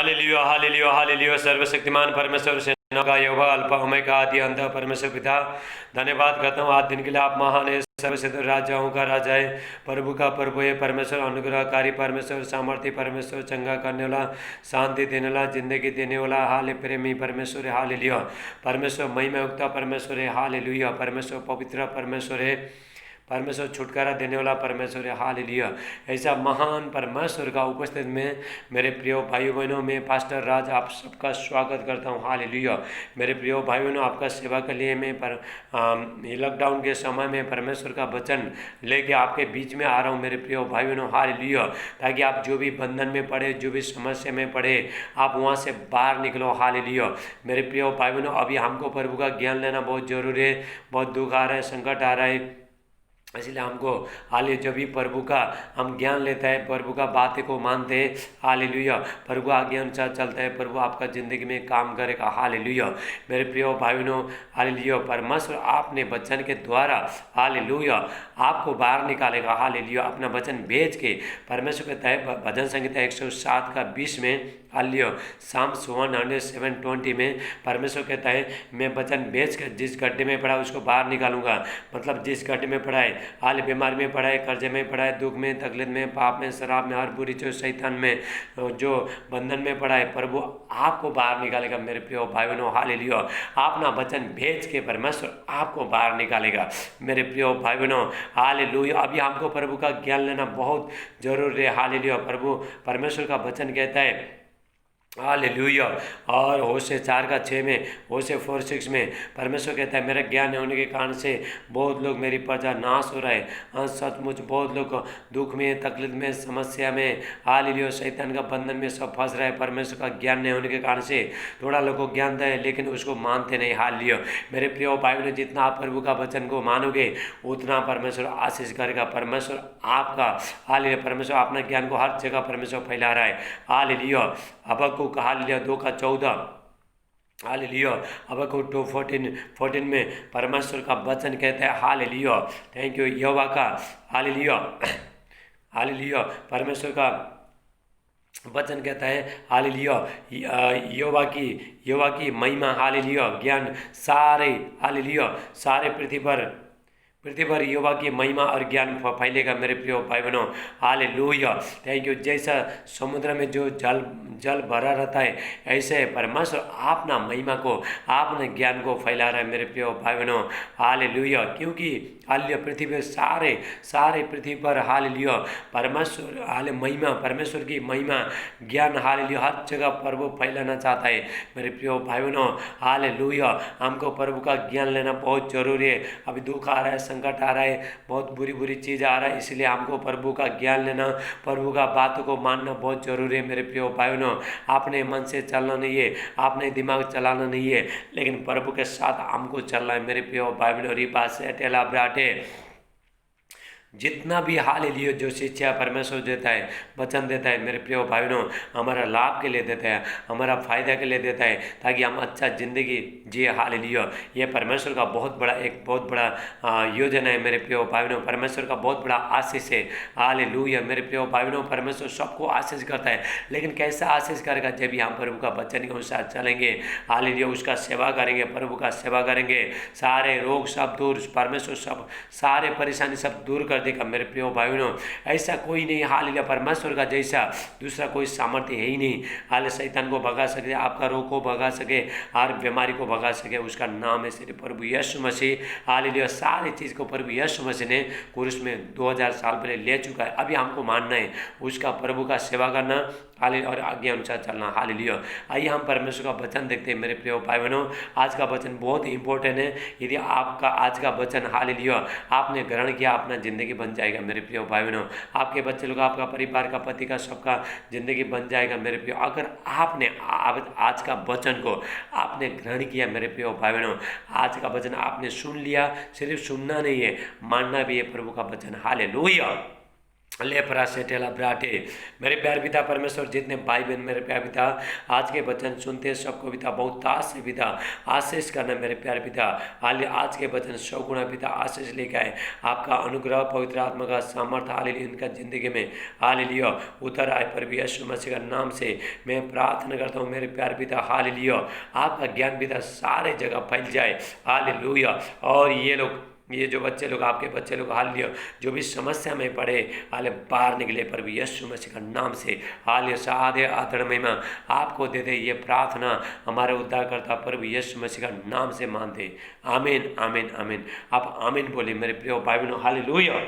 Hallelujah hallelujah hallelujah. सर्वशक्तिमान परमेश्वर सेना का यहोवा अल्फा ओमेगा आदि अंत परमेश्वर पिता, धन्यवाद करता हूँ आज दिन के लिए। आप महान है, सर्वसिद्ध राजाओं का राजा है, प्रभु का प्रभु है। परमेश्वर अनुग्रहकारी परमेश्वर, सामर्थ्य परमेश्वर, चंगा करने वाला, शांति देने वाला, जिंदगी देने वाला, हाल प्रेमी परमेश्वर है। हालेलुया। परमेश्वर महिमा युक्त परमेश्वर है। हालेलुया। परमेश्वर पवित्र परमेश्वर है। परमेश्वर छुटकारा देने वाला परमेश्वर है। हालेलुया। ऐसा महान परमेश्वर का उपस्थित में मेरे प्रिय भाई बहनों में पास्टर राज आप सबका स्वागत करता हूँ। हालेलुया। मेरे प्रिय भाई बहनों, आपका सेवा के लिए मैं लॉकडाउन के समय में परमेश्वर का वचन लेके आपके बीच में आ रहा हूँ मेरे प्रिय भाई बहनों। हालेलुया। ताकि आप जो भी बंधन में पड़े, जो भी समस्या में पड़े, आप वहाँ से बाहर निकलो। हालेलुया। मेरे प्रिय भाई बहनों, अभी हमको प्रभु का ज्ञान लेना बहुत जरूरी है। बहुत दुख आ रहा है, संकट आ रहा है, इसलिए हमको हाले जब भी प्रभु का हम ज्ञान लेते हैं, प्रभु का बातें को मानते हैं। हालेलुया। प्रभु आज्ञा अनुसार चलता है, प्रभु आपका ज़िंदगी में काम करेगा। हालेलुया। मेरे प्रिय भाई बहनों, हालेलुया। परमेश्वर आपने वचन के द्वारा, हालेलुया, आपको बाहर निकालेगा। हालेलुया। अपना वचन भेज के परमेश्वर के तय भजन संहिता 107 का 20 में, हालेलुया, साम्स 107:20 में परमेश्वर कहता है, मैं वचन बेच कर जिस गड्ढे में पड़ा उसको बाहर निकालूंगा। मतलब जिस गड्ढे में पड़ा है, हाल बीमारी में पड़ा है, कर्जे में पड़ा है, दुख में, तकलीफ में, पाप में, शराब में, हर बुरी चीज, शैतान में, जो बंधन में पड़ा है, प्रभु आपको बाहर निकालेगा। मेरे प्रिय भाई बहनों, हालेलुया। अपना वचन भेज के परमेश्वर आपको बाहर निकालेगा। मेरे प्रिय भाई बहनों, हालेलुया। अभी हमको प्रभु का ज्ञान लेना बहुत जरूरी है। हालेलुया। प्रभु परमेश्वर का वचन कहता है, हालेलुया। और होशे 4 का 6 में, होशे 4:6 में परमेश्वर कहता है, मेरा ज्ञान होने के कारण से बहुत लोग, मेरी प्रजा नाश हो रहा है। हाँ, सचमुच बहुत लोग दुख में, तकलीफ में, समस्या में, हालेलुया, शैतान का बंधन में सब फंस रहा है। परमेश्वर का ज्ञान नहीं होने के कारण से थोड़ा लोग को ज्ञान है लेकिन उसको मानते नहीं। हालेलुया। मेरे प्रिय भाई बहनों, जितना आप प्रभु का वचन को मानोगे उतना परमेश्वर आशीष करेगा। परमेश्वर आपका, हालेलुया, परमेश्वर अपना ज्ञान को हर जगह परमेश्वर फैला रहा है। हालेलुया। हबक्कुक, हालेलुया, 2 का 14, हालेलुया। हबक्कुक 2:14 में परमेश्वर का वचन कहता है, हालेलुया, थैंक यू यहोवा का, हालेलुया, हालेलुया। परमेश्वर का वचन कहता है, हालेलुया, यहोवा की महिमा, हालेलुया, ज्ञान सारे, हालेलुया, सारे पृथ्वी पर यहोवा की महिमा और ज्ञान फैलेगा। मेरे प्रिय भाई बहनों, हालेलुया, थैंक यू। जैसा समुद्र में जो जल भरा रहता है, ऐसे परमेश्वर अपना महिमा को, अपने ज्ञान को फैला रहा है। मेरे प्रिय भाई बहनों, हालेलुया। क्योंकि हालेलुया, पृथ्वी पे सारे पृथ्वी पर, हालेलुया, परमेश्वर, हाले महिमा, परमेश्वर की महिमा, ज्ञान, हालेलुया, हर जगह प्रभु फैलाना चाहता है। मेरे प्रिय भाई बहनों, हालेलुया, हमको प्रभु का ज्ञान लेना बहुत जरूरी है। अभी दुख आ रहा है, संकट आ रहा है, बहुत बुरी चीज़ आ रहा है, इसलिए हमको प्रभु का ज्ञान लेना, प्रभु का बातों को मानना बहुत जरूरी है। मेरे प्रिय भाई बहनों, आपने मन से चलना नहीं है, आपने दिमाग चलाना नहीं है, लेकिन प्रभु के साथ हमको चलना है। मेरे प्रिय भाई बहनों, रिपा से टेला ब्राटे, जितना भी हालेलुया जो शिक्षा परमेश्वर देता है, वचन देता है, मेरे प्रिय भाई बहनों, हमारा लाभ के लिए देता है, हमारा फायदा के लिए देता है, ताकि हम अच्छा जिंदगी जिए। हालेलुया। ये परमेश्वर का बहुत बड़ा योजना है। मेरे प्रिय भाई बहनों, परमेश्वर का बहुत बड़ा आशीष है। हालेलुया। मेरे प्रिय भाई बहनों, परमेश्वर सबको आशीष करता है, लेकिन कैसा आशीष करेगा? जब भी हम प्रभु का वचन के अनुसार चलेंगे, हालेलुया, उसका सेवा करेंगे, प्रभु का सेवा करेंगे, सारे रोग सब दूर, परमेश्वर सब सारे परेशानी सब दूर कर देगा। मेरे प्रिय भाई बहनों, ऐसा कोई नहीं, हालेलुया, परमेश्वर का जैसा दूसरा कोई सामर्थ्य है ही नहीं। हाल शैतान को भगा सके, आपका रोग को भगा सके, हर बीमारी को भगा सके, उसका नाम है सिर्फ प्रभु यीशु मसीह। हालेलुया। सारी चीज़ को प्रभु यीशु मसीह ने क्रूस में 2000 साल पहले ले चुका है। अभी हमको मानना है, उसका प्रभु का सेवा करना, हालेलुया, और आज्ञा अनुसार चलना। हालेलुया। आइए हम परमेश्वर का वचन देखते हैं। मेरे प्रिय भाई बहनों, आज का वचन बहुत इंपॉर्टेंट है। यदि आपका आज का वचन, हालेलुया, आपने ग्रहण किया, अपना जिंदगी बन जाएगा। मेरे प्रिय भाई बहनों, आपके बच्चे लोग, आपका परिवार का, पति का, सबका जिंदगी बन जाएगा। मेरे प्रिय, अगर आपने आज का वचन को आपने ग्रहण किया, मेरे प्रिय भाई बहनों, आज का वचन आपने सुन लिया, सिर्फ सुनना नहीं है, मानना भी है प्रभु का वचन। हालेलुया। लेपरा से टेला ब्राटे। मेरे प्यार पिता परमेश्वर, जितने भाई बहन मेरे प्यार पिता आज के वचन सुनते हैं सबको पिता बहुत ताज से पिता आशीष करना मेरे प्यार पिता। हाले आज के वचन 100 गुना पिता आशीष लेकर आए। आपका अनुग्रह पवित्र आत्मा का सामर्थ्य हालेलुया इनका जिंदगी में हालेलुया उतर आए। पर यीशु मसीह का नाम से मैं प्रार्थना करता हूँ मेरे प्यार पिता हालेलुया आपका ज्ञान पिता सारे जगह फैल जाए हालेलुया। और ये जो बच्चे लोग आपके बच्चे लोग हालेलुया जो भी समस्या में पड़े हाले बाहर निकले पर भी यीशु मसीह का नाम से हालेलुया सादे आदर महिमा आपको दे दे। ये प्रार्थना हमारे उद्धारकर्ता प्रभु यीशु मसीह का नाम से मानते। आमीन आमीन आमीन। आप आमीन बोले मेरे प्रिय भाई बहनों हालेलुया।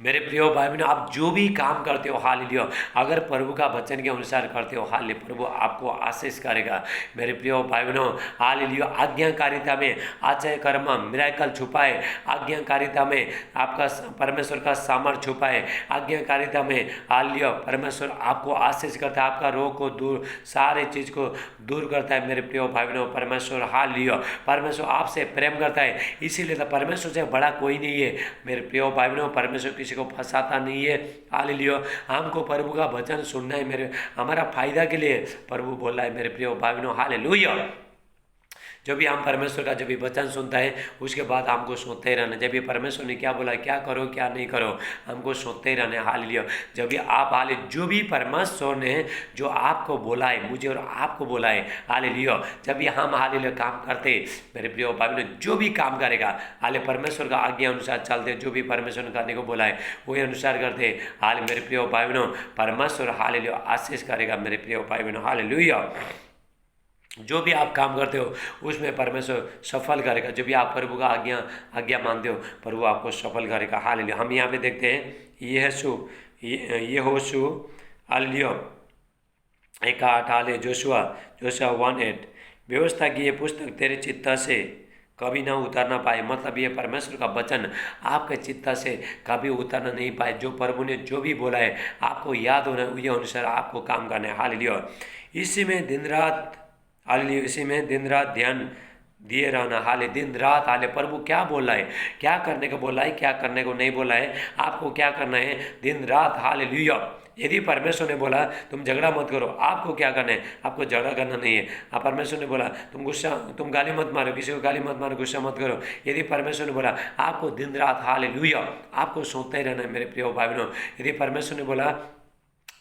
मेरे प्रिय भाई बहनों आप जो भी काम करते हो हालेलुया अगर प्रभु का वचन के अनुसार करते हो हालेलुया प्रभु आपको आशीष करेगा। मेरे प्रिय भाई बहनों हालेलुया आज्ञाकारिता में आश्चर्य कर्म मिराकल छुपाए। आज्ञाकारिता में आपका परमेश्वर का सामर्थ्य छुपाए। आज्ञाकारिता में हालेलुया परमेश्वर आपको आशीष करता है। आपका रोग को दूर सारे चीज़ को दूर करता है। मेरे प्रिय भाई बहनों परमेश्वर हालेलुया परमेश्वर आपसे प्रेम करता है। इसीलिए तो परमेश्वर से बड़ा कोई नहीं है। मेरे प्रिय भाई बहनों परमेश्वर किसी को फंसाता नहीं है हालेलुया। हमको प्रभु का वचन सुनना है मेरे हमारा फायदा के लिए प्रभु बोल रहा है मेरे प्रिय भाई बहनों हालेलुया। जब भी हम परमेश्वर का जब भी वचन सुनता है उसके बाद हमको सोचते ही रहना। जब भी परमेश्वर ने क्या बोला क्या करो क्या नहीं करो हमको सोचते ही रहना हालेलुया। जब भी आप हाले जो भी परमेश्वर ने जो आपको बोला है मुझे और आपको बोला है हालेलुया जब भी हम हालेलुया काम करते मेरे प्रिय भाई बहनों जो भी काम करेगा हाले परमेश्वर का आज्ञा अनुसार चलते जो भी परमेश्वर ने करने को बोला है वही अनुसार करते हाल मेरे प्रिय भाई बहनों परमेश्वर हालेलुया आशीष करेगा। मेरे प्रिय भाई बहनों हालेलुया जो भी आप काम करते हो उसमें परमेश्वर सफल करेगा। जो भी आप प्रभु का आज्ञा मानते हो प्रभु आपको सफल करेगा हालेलुया। हम यहाँ पे देखते हैं ये होशु हालेलुया 1:8 हाले जोशुआ 1:8 व्यवस्था की ये पुस्तक तेरे चित्त से कभी ना उतरना पाए। मतलब ये परमेश्वर का वचन आपके चित्त से कभी उतरना नहीं पाए। जो प्रभु ने जो भी बोला है आपको याद होना ये अनुसार आपको काम करना है हालेलुया। इसी में दिन रात हालेलुया इसी में दिन रात ध्यान दिए रहना हाले दिन रात हाले प्रभु क्या बोल रहा है क्या करने को बोला है क्या करने को नहीं बोला है आपको क्या करना है दिन रात हालेलुया। यदि परमेश्वर ने बोला तुम झगड़ा मत करो आपको क्या करना है आपको झगड़ा करना नहीं है। परमेश्वर ने बोला तुम गाली मत मारो किसी को गाली मत मारो गुस्सा मत करो। यदि परमेश्वर ने बोला आपको दिन रात हालेलुया आपको सोचते ही रहना है मेरे प्रिय भाई बहनों। यदि परमेश्वर ने बोला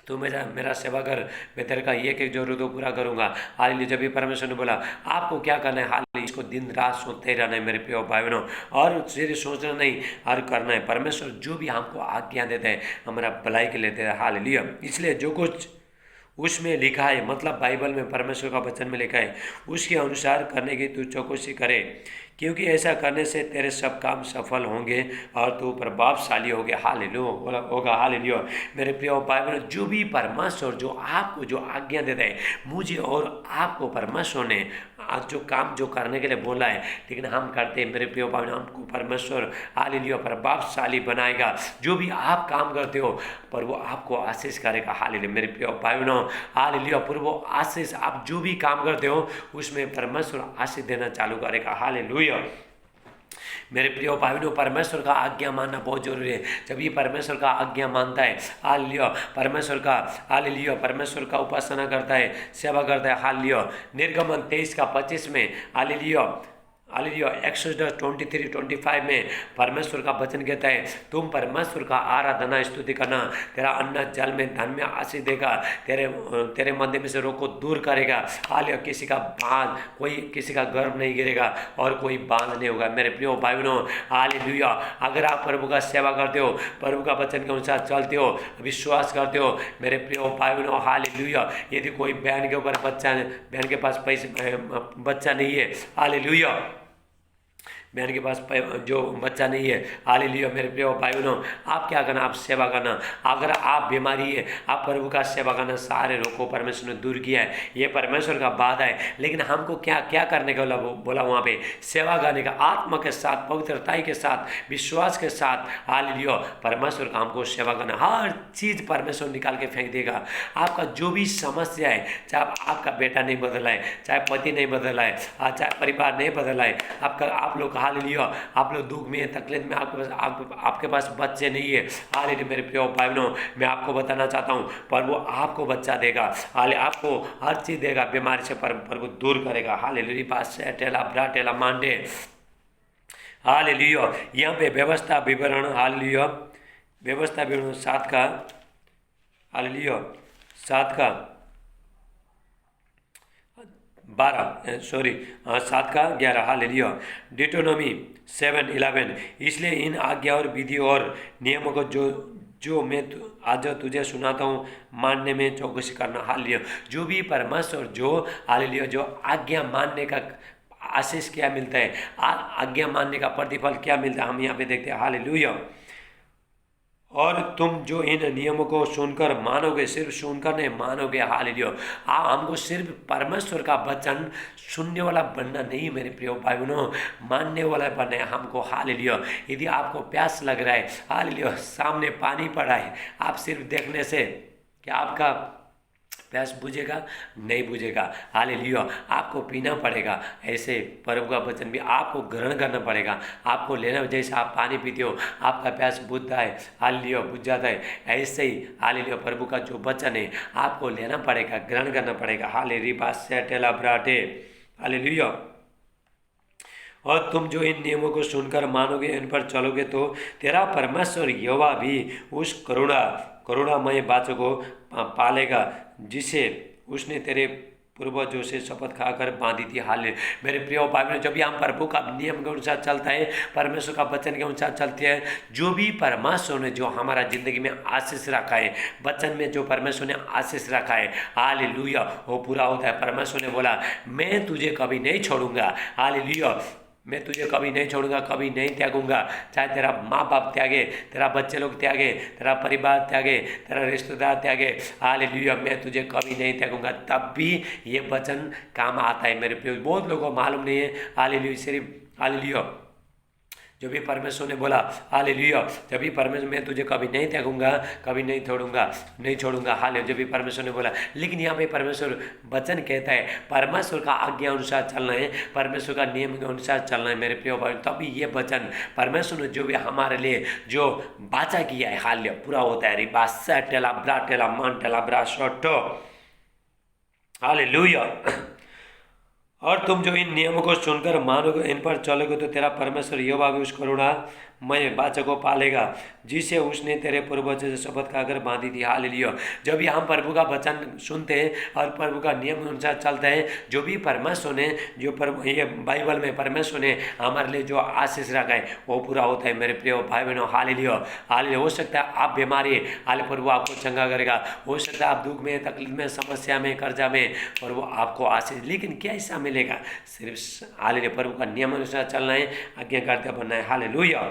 तू मेरा सेवा कर मैं तेरे का एक जरूरत को पूरा करूंगा हालेलुया। जब भी परमेश्वर ने बोला आपको क्या करना है हालेलुया इसको दिन रात सोचते रहना है मेरे प्रिय भाई बहनों। और सिर्फ सोचना नहीं और करना है। परमेश्वर जो भी हमको आज्ञा देता है हमारा भलाई के लिए देता है हालेलुया। इसलिए जो कुछ उसमें लिखा है मतलब बाइबल में परमेश्वर का वचन में लिखा है उसके अनुसार करने की तू चौकसी करे क्योंकि ऐसा करने से तेरे सब काम सफल होंगे और तू प्रभावशाली होगे हालेलुया होगा हालेलुया। मेरे प्रिय भाई बहनों जो भी परमेश्वर जो आपको जो आज्ञा देता है मुझे और आपको परमेश्वर ने आज जो काम जो करने के लिए बोला है लेकिन हम करते हैं मेरे प्रिय भाई बहनों हमको परमेश्वर हालेलुया प्रभावशाली बनाएगा। जो भी आप काम करते हो पर वो आपको आशीष करेगा हालेलुया। मेरे प्रिय भाई बहनों हालेलुया पूर्व आशीष आप जो भी काम करते हो उसमें परमेश्वर आशीष देना चालू करेगा हालेलुया। मेरे प्रिय भाई बहनों परमेश्वर का आज्ञा मानना बहुत जरूरी है। जब ये परमेश्वर का आज्ञा मानता है हालेलुया परमेश्वर का हालेलुया परमेश्वर का उपासना करता है सेवा करता है हालेलुया। निर्गमन 23:25 में हालेलुया एक्सोडस 23:25 में परमेश्वर का वचन कहता है तुम परमेश्वर का आराधना स्तुति करना तेरा अन्न जल में धन में आशीष देगा तेरे मध्य में से रोग को दूर करेगा हालेलुया। किसी का बांध कोई किसी का गर्भ नहीं गिरेगा और कोई बांध नहीं होगा। मेरे प्रिय भाई बहनों हालेलुया अगर आप प्रभु का सेवा करते हो प्रभु का वचन के अनुसार चलते हो विश्वास करते हो मेरे प्रिय भाई बहनों हालेलुया। यदि कोई बहन के ऊपर बहन के पास पैसे बच्चा नहीं है हालेलुया बहन के पास जो बच्चा नहीं है हालेलुया। मेरे प्रिय भाई बहनों आप क्या करना आप सेवा करना। अगर आप बीमारी है आप प्रभु का सेवा करना सारे रोग को परमेश्वर ने दूर किया है ये परमेश्वर का वादा है। लेकिन हमको क्या क्या करने का बोला वहाँ पे सेवा करने का आत्मा के साथ पवित्रताई के साथ विश्वास के साथ हालेलुया परमेश्वर का हमको सेवा करना। हर चीज़ परमेश्वर निकाल के फेंक देगा। आपका जो भी समस्या है चाहे आपका बेटा नहीं बदला है चाहे पति नहीं बदला है चाहे परिवार नहीं बदला है आप लोग हालेलुया आप लोग दुख में तकलीफ में आपके पास बच्चे नहीं है, हालेलुया मेरे प्रिय भाई बहनों मैं आपको बताना चाहता हूँ प्रभु आपको बच्चा देगा, हाले आपको हर चीज़ देगा, बीमारी से प्रभु दूर करेगा। हालेलुया पास टेला ब्राटेला मांडे हालेलुया। यहाँ पे व्यवस्था विवरण हालेलुया व्यवस्था विवरण 7 का हालेलुया 7 का 7 का 11 हालेलुया। डिटोनॉमी 7:11 इसलिए इन आज्ञा और विधि और नियमों को जो मैं आज तुझे सुनाता हूँ मानने में चौकसी करना। हालेलुया जो भी परमेश्वर जो हालेलुया जो आज्ञा मानने का आशीष क्या मिलता है, आज्ञा मानने का प्रतिफल क्या मिलता है, हम यहाँ पे देखते हैं। हालेलुया और तुम जो इन नियमों को सुनकर मानोगे, सिर्फ सुनकर नहीं मानोगे। हालेलुया हमको सिर्फ परमेश्वर का वचन सुनने वाला बनना नहीं मेरे प्रिय भाई बहनों, मानने वाला बनना है हमको। हालेलुया यदि आपको प्यास लग रहा है, हालेलुया सामने पानी पड़ा है, आप सिर्फ देखने से क्या आपका प्यास बुझेगा? नहीं बुझेगा। हालेलुया आपको पीना पड़ेगा। ऐसे प्रभु का वचन भी आपको ग्रहण करना पड़ेगा, आपको लेना। जैसे आप पानी पीते हो आपका प्यास बुझता है, हालेलुया बुझ जाता है, ऐसे ही हालेलुया प्रभु का जो वचन है आपको लेना पड़ेगा, ग्रहण करना पड़ेगा। हालेलुया और तुम जो इन नियमों को सुनकर मानोगे, इन पर चलोगे तो तेरा परमेश्वर यहोवा भी उस करुणामय बातों को पालेगा जिसे उसने तेरे पूर्वजों से शपथ खाकर बांधी थी। हालेलुया मेरे प्रिय भाई बहनों जब भी हम प्रभु का नियम के अनुसार चलता है, परमेश्वर का वचन के अनुसार चलते हैं, जो भी परमेश्वर ने जो हमारा जिंदगी में आशीष रखा है, वचन में जो परमेश्वर ने आशीष रखा है, हालेलुया वो पूरा होता है। परमेश्वर ने बोला मैं तुझे कभी नहीं छोड़ूंगा, हालेलुया मैं तुझे कभी नहीं छोड़ूंगा, कभी नहीं त्यागूंगा। चाहे तेरा माँ बाप त्यागे, तेरा बच्चे लोग त्यागे, तेरा परिवार त्यागे, तेरा रिश्तेदार त्यागे, हालेलुया मैं तुझे कभी नहीं त्यागूंगा। तब भी ये वचन काम आता है मेरे प्रिय। बहुत लोगों को मालूम नहीं है हालेलुया सिर्फ हालेलुया जो भी परमेश्वर ने बोला, हालेलुया जब भी परमेश्वर मैं तुझे कभी नहीं त्यागूंगा, कभी नहीं छोड़ूंगा हालेलुया जब भी परमेश्वर ने बोला। लेकिन यहाँ पे परमेश्वर वचन कहता है परमेश्वर का आज्ञा अनुसार चलना है, परमेश्वर का नियम के अनुसार चलना है मेरे प्रिय भाई। तभी ये वचन परमेश्वर ने जो भी हमारे लिए जो वाचा किया है हालेलुया पूरा होता है। रिबासा टेला ब्रा टेला मान टेला ब्रा शोटो हालेलुया और तुम जो इन नियमों को सुनकर मानोगे, इन पर चलोगे तो तेरा परमेश्वर यहोवा भी उस करुणामय वाचा को पालेगा जिसे उसने तेरे पूर्वजों से शपथ खाकर बांधी थी। हालेलुया जब भी हम प्रभु का वचन सुनते हैं और प्रभु का नियम अनुसार चलते हैं, जो भी परमेश्वर ने जो ये बाइबल में परमेश्वर ने हमारे लिए जो आशीष रखा है वो पूरा होता है मेरे प्रिय भाई बहनों। हालेलुया हो सकता है आप बीमारी हाल प्रभु आपको चंगा करेगा, हो सकता है आप दुख में तकलीफ में समस्या में कर्जा में प्रभु आपको आशीष, लेकिन क्या ऐसा मिलेगा? सिर्फ हालेलुया प्रभु का नियम अनुसार चलना है, आज्ञाकारिता बनना है। हालेलुया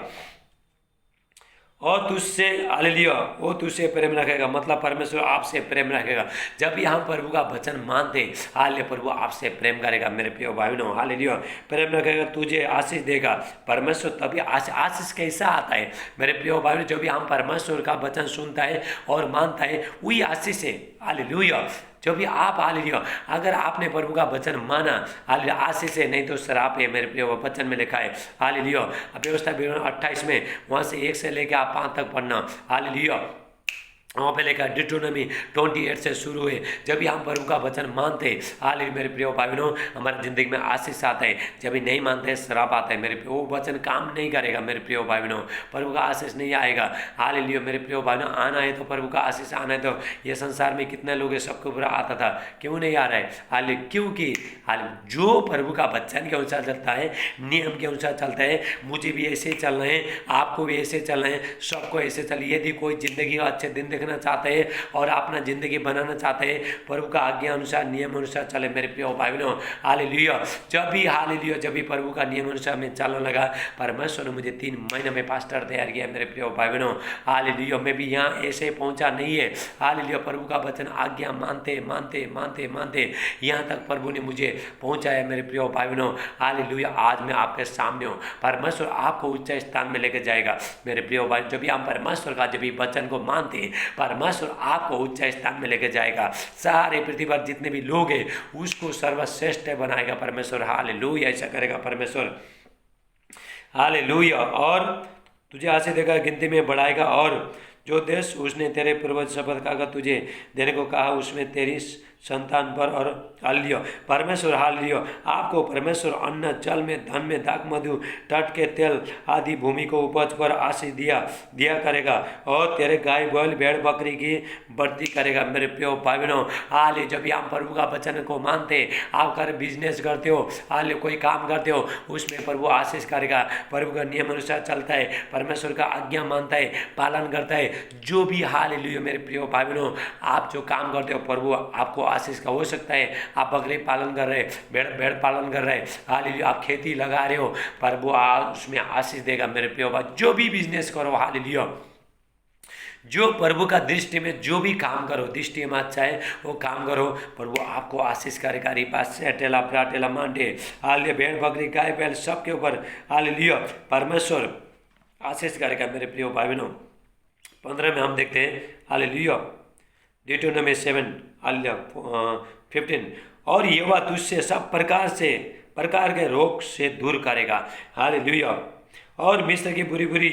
और तुझसे हालेलुया वो तुझसे प्रेम रखेगा, मतलब परमेश्वर आपसे प्रेम रखेगा। जब भी हम प्रभु का वचन मानते हालेलुया प्रभु आपसे प्रेम करेगा मेरे प्रिय भाई बहनों। हालेलुया प्रेम रखेगा, तुझे आशीष देगा परमेश्वर। तभी आशीष कैसा आता है मेरे प्रिय भाई बहनों? जब भी हम परमेश्वर का वचन सुनता है और मानता है वही आशीष है। हालेलुया जो भी आप हालेलुया अगर आपने प्रभु का वचन माना हालेलुया आशीष है, नहीं तो श्राप है मेरे प्रिय। वचन में लिखा है हालेलुया व्यवस्था विवरण 28 में वहाँ से 1 से लेकर आप 5 तक पढ़ना। हालेलुया वहाँ पे लिखा डिटोनॉमी 28 से शुरू है। जब भी हम प्रभु का वचन मानते हैं हालेलुया मेरे प्रिय भाई बहनों हमारी जिंदगी में आशीष आता है। जब भी नहीं मानते श्राप आता है मेरे प्रिय। वो वचन काम नहीं करेगा मेरे प्रिय भाई बहनों, प्रभु का आशीष नहीं आएगा। हालेलुया मेरे प्रिय भाई बहनों आना है तो प्रभु का आशीष आना है। तो ये संसार में कितने लोग हैं सबको बुरा आता था, क्यों नहीं आ रहा है? हालेलुया क्योंकि जो प्रभु का वचन के अनुसार चलता है, नियम के अनुसार चलता है, मुझे भी ऐसे चलना है, आपको भी ऐसे चलना है, सबको ऐसे चलिए। यदि कोई जिंदगी अच्छे दिन देखना चाहते हैं और अपना जिंदगी बनाना चाहते हैं, प्रभु का आज्ञा अनुसार नियम अनुसार चले मेरे प्रिय भाई बहनों। हालेलुया जब भी प्रभु का नियम अनुसार मैं चलने लगा, परमेश्वर ने मुझे 3 महीने में पास्टर तैयार किया मेरे प्रिय भाई बहनों। हालेलुया मैं भी यहाँ ऐसे पहुँचा नहीं है। हालेलुया प्रभु का वचन आज्ञा मानते मानते मानते मानते यहाँ तक प्रभु ने मुझे पहुँचाया मेरे प्रिय भाई बहनों। हालेलुया आज मैं आपके सामने हूँ, परमेश्वर आपको उच्च स्थान में लेकर जाएगा मेरे प्रिय भाई। जब भी हम परमेश्वर का जब भी वचन को मानते हैं, परमेश्वर आपको उच्च स्थान में लेकर जाएगा। सारे पृथ्वी पर जितने भी लोग हैं उसको सर्वश्रेष्ठ बनाएगा परमेश्वर। हालेलुया ऐसा करेगा परमेश्वर। हालेलुया। और तुझे आशीष देगा, गिनती में बढ़ाएगा, और जो देश उसने तेरे पूर्वज शपथ खाकर तुझे देने को कहा उसमें तेरी संतान पर और हालेलुया। परमेश्वर हालेलुया आपको परमेश्वर अन्न, जल में, धन में, दाख मधु, तट के तेल आदि भूमि को उपज पर आशीष दिया करेगा, और तेरे गाय बैल भेड़ बकरी की बढ़ती करेगा। मेरे प्रियो भाई बहनों, हाल जब भी आप प्रभु का वचन को मानते, आप कर बिजनेस करते हो, हाल कोई काम करते हो, उसमें प्रभु आशीष करेगा। प्रभु का नियम अनुसार चलता है, परमेश्वर का आज्ञा मानता है, पालन करता है, जो भी हालेलुया मेरे प्रियो भाई बहनों, आप जो काम करते हो प्रभु आपको आशीष का हो सकता है। आप बकरी पालन कर रहे, भेड़ पालन कर रहे, हालेलुया आप खेती लगा रहे हो, प्रभु उसमें आशीष देगा। मेरे प्रियो भाई, जो भी बिजनेस करो, हालेलुया जो प्रभु का दृष्टि में जो भी काम करो, दृष्टि में अच्छा है वो काम करो, प्रभु आपको आशीष करेगा। रिपास से टेला प्राटेला मांडे, हालेलुया भेड़ बकरी गाय बैल सबके ऊपर हालेलुया परमेश्वर आशीष करेगा। मेरे प्रियो भाई बहनों, 15 में हम देखते हैं हालेलुया डिटोनॉमी 7 हालेलुया 15, और यहोवा तुझसे सब प्रकार के रोग से दूर करेगा। हालेलुया। और मिस्र की बुरी बुरी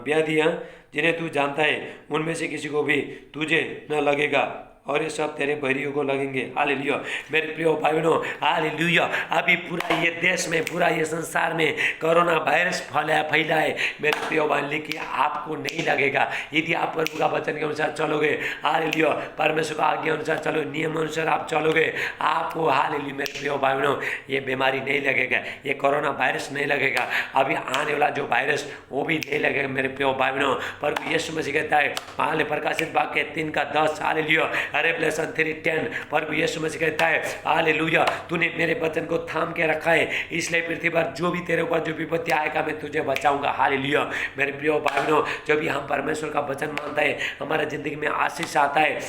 व्याधियाँ जिन्हें तू जानता है उनमें से किसी को भी तुझे न लगेगा, और ये सब तेरे बहरियों को लगेंगे। हालेलुया मेरे प्रियो भाई बहनों, हालेलुया अभी पूरा ये देश में, पूरा ये संसार में कोरोना वायरस फैला है मेरे प्रियो भाई, लेकिन आपको नहीं लगेगा यदि आप प्रभु का वचन के अनुसार चलोगे। हालेलुया परमेश्वर का आज्ञा अनुसार चलो, नियम अनुसार आप चलोगे, आपको हालेलुया मेरे प्रियो भाई बहनों ये बीमारी नहीं लगेगा, ये कोरोना वायरस नहीं लगेगा, अभी आने वाला जो वायरस वो भी नहीं लगेगा मेरे प्रियो भाई बहनों। प्रभु यीशु मसीह कहता है हालेलुया प्रकाशित वाक्य 3:10 हालेलुया रेवलेशन 3:10 प्रभु यीशु मसीह कहता है हालेलुया तूने मेरे वचन को थाम के रखा है, इसलिए पृथ्वी पर जो भी तेरे ऊपर जो विपत्ति आएगा मैं तुझे बचाऊंगा। हालेलुया मेरे प्रिय भाई बहनों, जब भी हम परमेश्वर का वचन मानता है हमारे जिंदगी में आशीष आता है,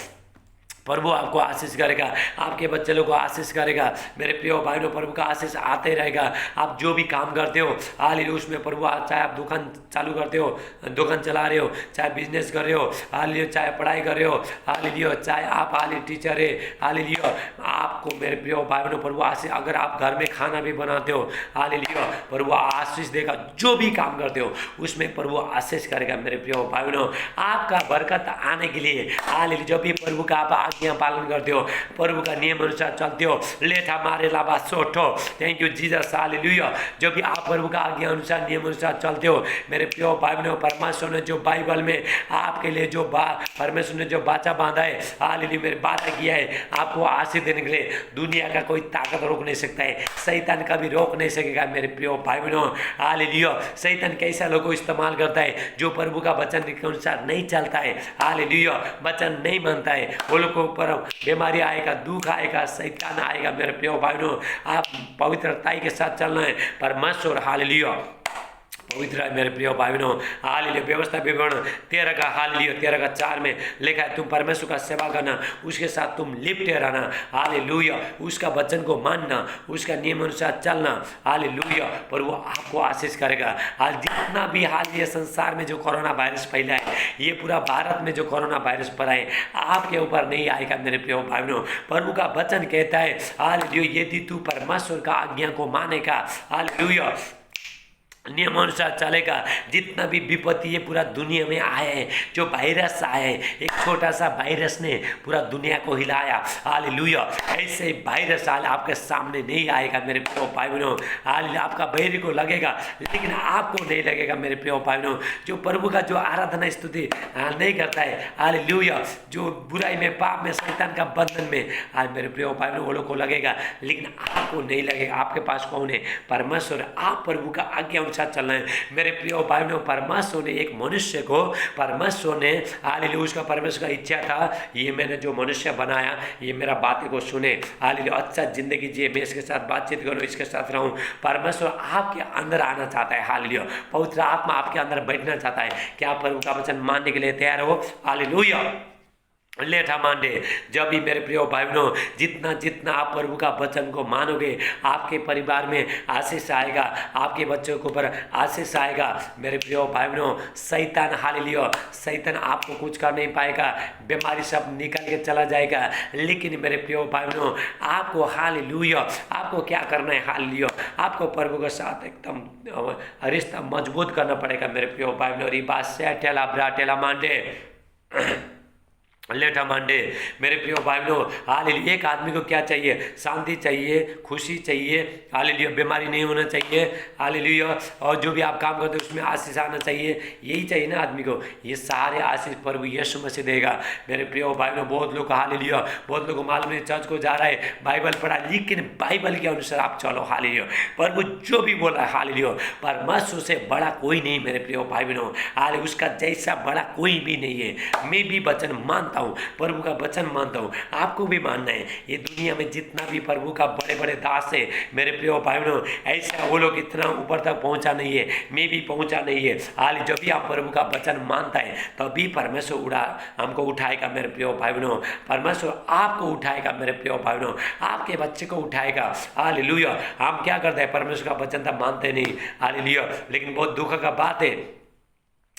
प्रभु आपको आशीष करेगा, आपके बच्चे लोग को आशीष करेगा। मेरे प्रिय भाई बहनों प्रभु का आशीष आते ही रहेगा। आप जो भी काम करते हो हालेलुया उसमें प्रभु, चाहे आप दुकान चालू करते हो, दुकान चला रहे हो, चाहे बिजनेस कर रहे हो, हालेलुया चाहे पढ़ाई कर रहे हो, हालेलुया चाहे आप हालेलुया टीचर है, हालेलुया आपको मेरे प्रिय भाई बहनों प्रभु आशीष, अगर आप घर में खाना भी बनाते हो हालेलुया प्रभु आशीष देगा। जो भी काम करते हो उसमें प्रभु आशीष करेगा। मेरे प्रिय भाई बहनों आपका बरकत आने के लिए हालेलुया जब भी प्रभु का आप आज्ञा पालन करते हो, प्रभु का नियम अनुसार चलते हो, लेठा मारे लाभा सोठो, थैंक यू जीसस हालेलुया। जब भी आप प्रभु का आज्ञा अनुसार नियम अनुसार चलते हो मेरे प्रिय भाई बहनों, परमेश्वर ने जो बाइबल में आपके लिए जो परमेश्वर ने जो बाचा बांधा है हालेलुया मेरे वादा किया है आपको आशीष देने के लिए, दुनिया का कोई ताकत रोक नहीं सकता है, शैतान कभी रोक नहीं सकेगा। मेरे प्रिय भाई बहनों हालेलुया शैतान कैसा लोगों को इस्तेमाल करता है जो प्रभु का वचन के अनुसार नहीं चलता है, हालेलुया वचन नहीं मानता है, वो लोग को ऊपर बीमारी आएगा, दुख आएगा, शैतान आएगा। मेरे प्रिय भाई बहनों आप पवित्रताई के साथ चलना है, परमेश्वर हालेलुया पवित्र है। मेरे प्रिय भाई बहनों हालेलुया व्यवस्था विवरण 13 का हालेलुया 13 का 4 में लिखा है तुम परमेश्वर का सेवा करना, उसके साथ तुम लिपटे रहना, हालेलुया उसका वचन को मानना, उसका नियम अनुसार चलना, हालेलुया पर वो आपको आशीष करेगा। आज जितना भी हाल ये संसार में जो कोरोना वायरस फैला है, ये पूरा भारत में जो कोरोना वायरस फैला है आपके ऊपर नहीं आएगा। मेरे प्रिय भाई बहनों प्रभु का वचन कहता है हालेलुया यदि तू परमेश्वर का आज्ञा को मानेगा, हालेलुया नियम अनुसार चलेगा, जितना भी विपत्ति ये पूरा दुनिया में आए हैं, जो वायरस आए हैं, एक छोटा सा वायरस ने पूरा दुनिया को हिलाया, हालेलुया ऐसे वायरस हाल आपके सामने नहीं आएगा। मेरे प्रिय भाई बहनों हालेलुया आपका बैरी को लगेगा लेकिन आपको नहीं लगेगा। मेरे प्रिय भाई बहनों जो प्रभु का जो आराधना स्तुति नहीं करता है, हालेलुया जो बुराई में पाप में शैतान का बंधन में, आज मेरे प्रिय भाई बहनों वो लोग को लगेगा लेकिन आपको नहीं लगेगा। आपके पास कौन है? परमेश्वर। आप प्रभु का आज्ञा चलना है। मेरे प्रिय भाई बहनों परमेश्वर ने एक मनुष्य को, परमेश्वर ने हालेलुया उसका परमेश्वर का इच्छा था ये मैंने जो मनुष्य बनाया ये मेरा बातें को सुने, हालेलुया अच्छा जिंदगी जिए, मैं इसके साथ बातचीत करूं, इसके साथ रहूं। परमेश्वर आपके अंदर आना चाहता है, हालेलुया पवित्र आत्मा आपके अंदर बैठना चाहता है। क्या आप प्रभु का वचन मानने के लिए तैयार हो? हालेलुया लेठा मांडे। जब भी मेरे प्रिय भाई बहनों जितना जितना आप प्रभु का वचन को मानोगे, आपके परिवार में आशीष आएगा, आपके बच्चों के ऊपर आशीष आएगा। मेरे प्रिय भाई बहनों शैतान हालेलुया, शैतान आपको कुछ कर नहीं पाएगा, बीमारी सब निकल के चला जाएगा। लेकिन मेरे प्रिय भाई बहनों आपको हालेलुया, आपको क्या करना है हालेलुया, आपको प्रभु के साथ एकदम रिश्ता मजबूत करना पड़ेगा। मेरे प्रिय भाई बहनों ये बात से टेला ब्रा टेला मांडे लेठा मांडे। मेरे प्रिय भाई बहनों हालेलुया, एक आदमी को क्या चाहिए? शांति चाहिए, खुशी चाहिए, हालेलुया, बीमारी नहीं होना चाहिए, हालेलुया, और जो भी आप काम करते हो उसमें आशीष आना चाहिए, यही चाहिए ना आदमी को। ये सारे आशीष प्रभु यीशु मसीह देगा। मेरे प्रिय भाई बहनों बहुत लोग हालेलुया, बहुत लोग मालूम नहीं चर्च को जा रहा है, बाइबल पढ़ा, लेकिन बाइबल के अनुसार आप चलो हालेलुया। प्रभु जो भी बोला है हालेलुया, परमेश्वर से बड़ा कोई नहीं मेरे प्रिय भाई बहनों, हालेलुया, उसका जैसा बड़ा कोई भी नहीं है। मैं भी वचन मानता हूँ, प्रभु का वचन मानता हूँ, आपको भी मानना है। ये दुनिया में जितना भी प्रभु का बड़े बड़े दास है मेरे प्रिय भाई बहनों, ऐसा वो लोग इतना ऊपर तक पहुंचा नहीं है, मैं भी पहुंचा नहीं है। हाल जब भी आप प्रभु का वचन मानता है तभी परमेश्वर हमको उठाएगा मेरे प्रिय भाई बहनों, परमेश्वर आपको उठाएगा मेरे प्रिय भाई बहनों, आपके बच्चे को उठाएगा। हालेलुया। हम क्या करते हैं? परमेश्वर का वचन तो मानते नहीं, हालेलुया, लेकिन बहुत दुख का बात है